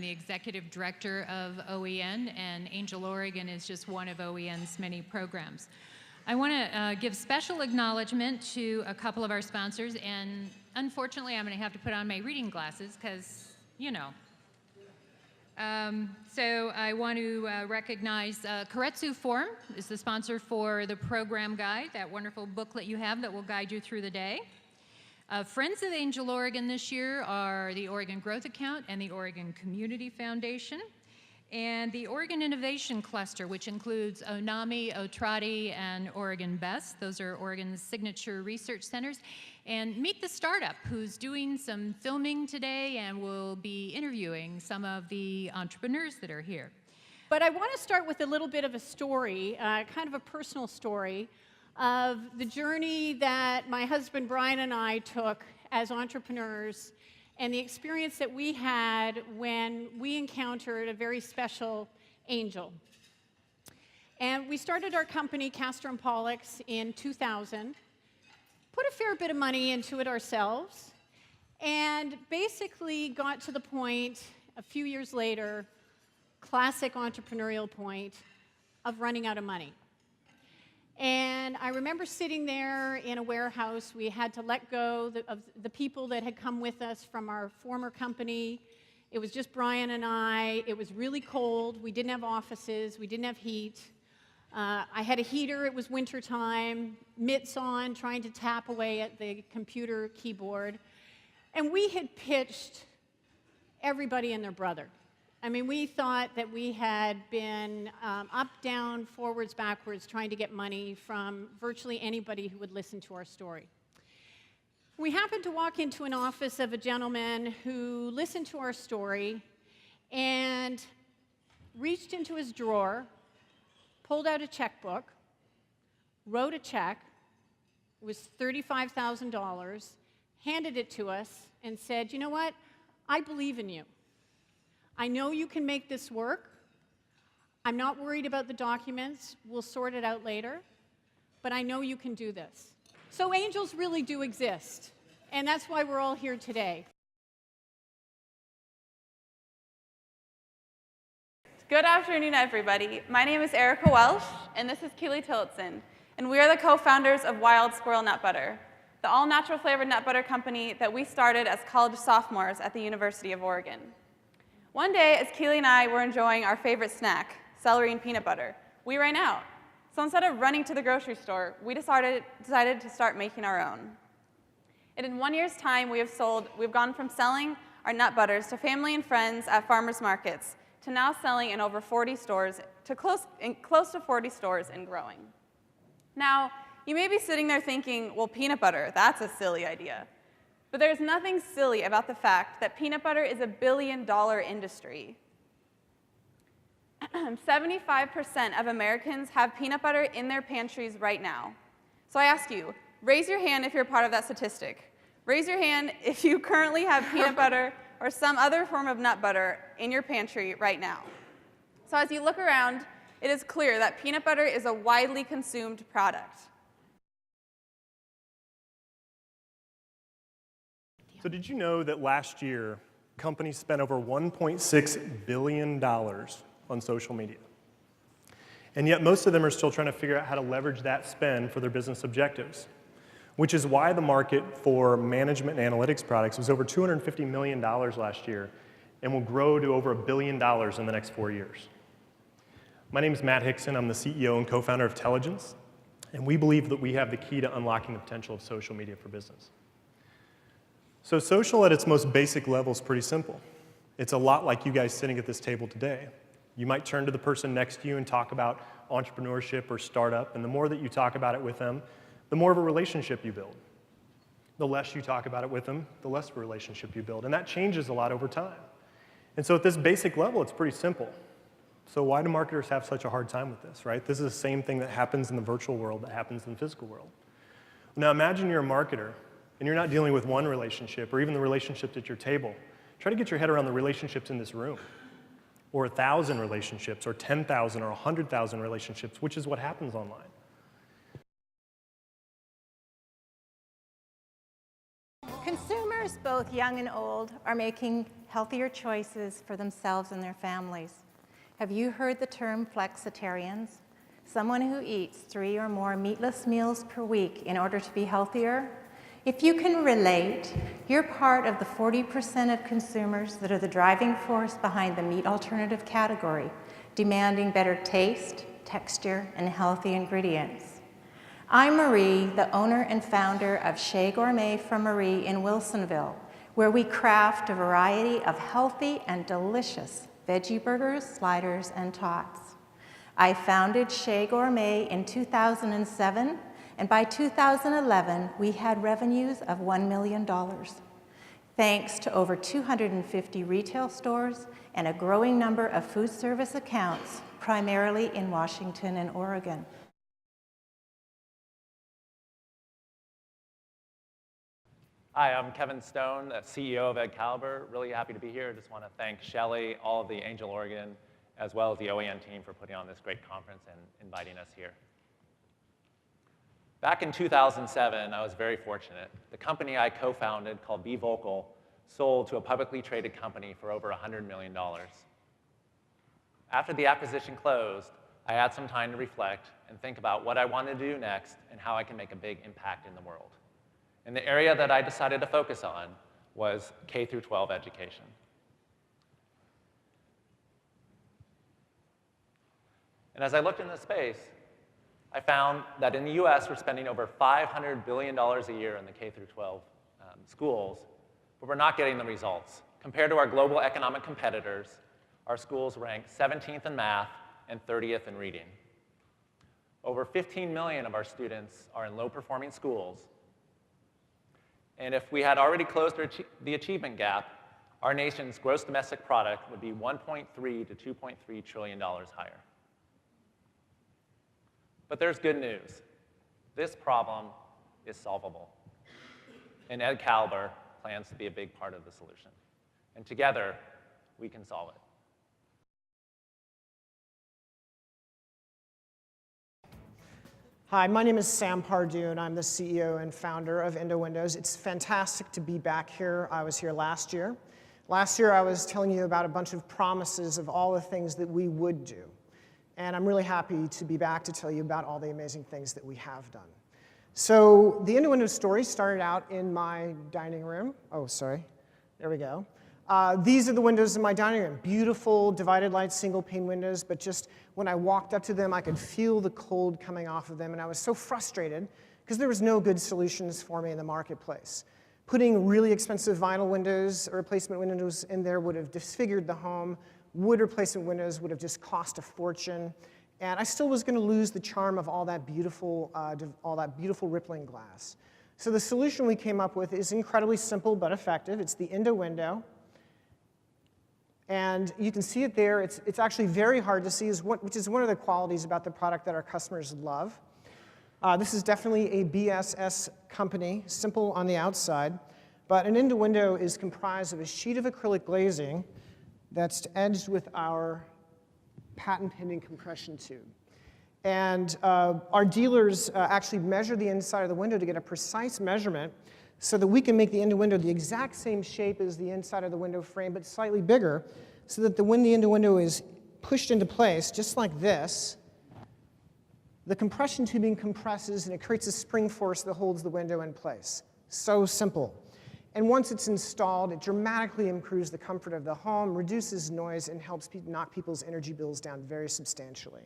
I'm the executive director of OEN, and Angel Oregon is just one of OEN's many programs. I want to give special acknowledgement to a couple of our sponsors, and unfortunately I'm going to have to put on my reading glasses because, you know. So I want to recognize Keiretsu Forum is the sponsor for the program guide, that wonderful booklet you have that will guide you through the day. Friends of Angel Oregon this year are the Oregon Growth Account and the Oregon Community Foundation, and the Oregon Innovation Cluster, which includes ONAMI, OTRADI, and Oregon BEST. Those are Oregon's signature research centers. And Meet the Startup, who's doing some filming today and will be interviewing some of the entrepreneurs that are here. But I want to start with a little bit of a story, kind of a personal story, of the journey that my husband Brian and I took as entrepreneurs and the experience that we had when we encountered a very special angel. And we started our company, Castor & Pollux, in 2000, put a fair bit of money into it ourselves, and basically got to the point a few years later, classic entrepreneurial point, of running out of money. And I remember sitting there in a warehouse. We had to let go of the people that had come with us from our former company. It was just Brian and I. It was really cold. We didn't have offices. We didn't have heat. I had a heater. It was winter time, mitts on, trying to tap away at the computer keyboard. And we had pitched everybody and their brother. I mean, we thought that we had been up, down, forwards, backwards, trying to get money from virtually anybody who would listen to our story. We happened to walk into an office of a gentleman who listened to our story and reached into his drawer, pulled out a checkbook, wrote a check. It was $35,000, handed it to us, and said, "You know what? I believe in you. I know you can make this work. I'm not worried about the documents. We'll sort it out later. But I know you can do this." So angels really do exist. And that's why we're all here today. Good afternoon, everybody. My name is Erica Welsh, and this is Keely Tillotson. And we are the co-founders of Wild Squirrel Nut Butter, the all-natural flavored nut butter company that we started as college sophomores at the University of Oregon. One day, as Keely and I were enjoying our favorite snack, celery and peanut butter, we ran out. So instead of running to the grocery store, we decided to start making our own. And in 1 year's time, we've gone from selling our nut butters to family and friends at farmers markets to now selling in over 40 stores, to close to 40 stores and growing. Now, you may be sitting there thinking, well, peanut butter, that's a silly idea. But there's nothing silly about the fact that peanut butter is a billion-dollar industry. 75% of Americans have peanut butter in their pantries right now. So I ask you, raise your hand if you're part of that statistic. Raise your hand if you currently have peanut butter or some other form of nut butter in your pantry right now. So as you look around, it is clear that peanut butter is a widely consumed product. So did you know that last year, companies spent over $1.6 billion on social media? And yet most of them are still trying to figure out how to leverage that spend for their business objectives, which is why the market for management and analytics products was over $250 million last year and will grow to over $1 billion in the next 4 years. My name is Matt Hickson. I'm the CEO and co-founder of Telligence, and we believe that we have the key to unlocking the potential of social media for business. So social at its most basic level is pretty simple. It's a lot like you guys sitting at this table today. You might turn to the person next to you and talk about entrepreneurship or startup, and the more that you talk about it with them, the more of a relationship you build. The less you talk about it with them, the less of a relationship you build, and that changes a lot over time. And so at this basic level, it's pretty simple. So why do marketers have such a hard time with this, right? This is the same thing that happens in the virtual world that happens in the physical world. Now imagine you're a marketer, and you're not dealing with one relationship or even the relationships at your table. Try to get your head around the relationships in this room, or 1,000 relationships, or 10,000, or 100,000 relationships, which is what happens online. Consumers Consumers, both young and old, are making healthier choices for themselves and their families. Have you heard the term flexitarians? Someone who eats 3 or more meatless meals per week in order to be healthier? If you can relate, you're part of the 40% of consumers that are the driving force behind the meat alternative category, demanding better taste, texture, and healthy ingredients. I'm Marie, the owner and founder of Chez Gourmet from Marie in Wilsonville, where we craft a variety of healthy and delicious veggie burgers, sliders, and tots. I founded Chez Gourmet in 2007, and by 2011, we had revenues of $1 million. Thanks to over 250 retail stores and a growing number of food service accounts, primarily in Washington and Oregon. Hi, I'm Kevin Stone, CEO of Excalibur. Really happy to be here. Just want to thank Shelley, all of the Angel Oregon, as well as the OEN team for putting on this great conference and inviting us here. Back in 2007, I was very fortunate. The company I co-founded, called Be Vocal, sold to a publicly traded company for over $100 million. After the acquisition closed, I had some time to reflect and think about what I wanted to do next and how I can make a big impact in the world. And the area that I decided to focus on was K-12 education. And as I looked into the space, I found that in the US, we're spending over $500 billion a year in the K-12 schools, but we're not getting the results. Compared to our global economic competitors, our schools rank 17th in math and 30th in reading. Over 15 million of our students are in low-performing schools, and if we had already closed the achievement gap, our nation's gross domestic product would be $1.3 to $2.3 trillion higher. But there's good news. This problem is solvable, and Excalibur plans to be a big part of the solution. And together, we can solve it. Hi, my name is Sam Pardue, and I'm the CEO and founder of IndoWindows. It's fantastic to be back here. I was here last year. Last year, I was telling you about a bunch of promises of all the things that we would do. And I'm really happy to be back to tell you about all the amazing things that we have done. So the IndoWindows story started out in my dining room. Oh, sorry. There we go. These are the windows in my dining room. Beautiful, divided light, single pane windows, but just when I walked up to them, I could feel the cold coming off of them, and I was so frustrated because there was no good solutions for me in the marketplace. Putting really expensive vinyl windows or replacement windows in there would have disfigured the home. Wood replacement windows would have just cost a fortune, and I still was going to lose the charm of all that beautiful rippling glass. So the solution we came up with is incredibly simple but effective. It's the IndoWindow. And you can see it there. It's actually very hard to see, which is one of the qualities about the product that our customers love. This is definitely a BSS company, simple on the outside. But an IndoWindow is comprised of a sheet of acrylic glazing that's edged with our patent-pending compression tube. And our dealers actually measure the inside of the window to get a precise measurement so that we can make the IndoWindow the exact same shape as the inside of the window frame, but slightly bigger, so that when the IndoWindow is pushed into place, just like this, the compression tubing compresses and it creates a spring force that holds the window in place. So simple. And once it's installed, it dramatically improves the comfort of the home, reduces noise, and helps knock people's energy bills down very substantially.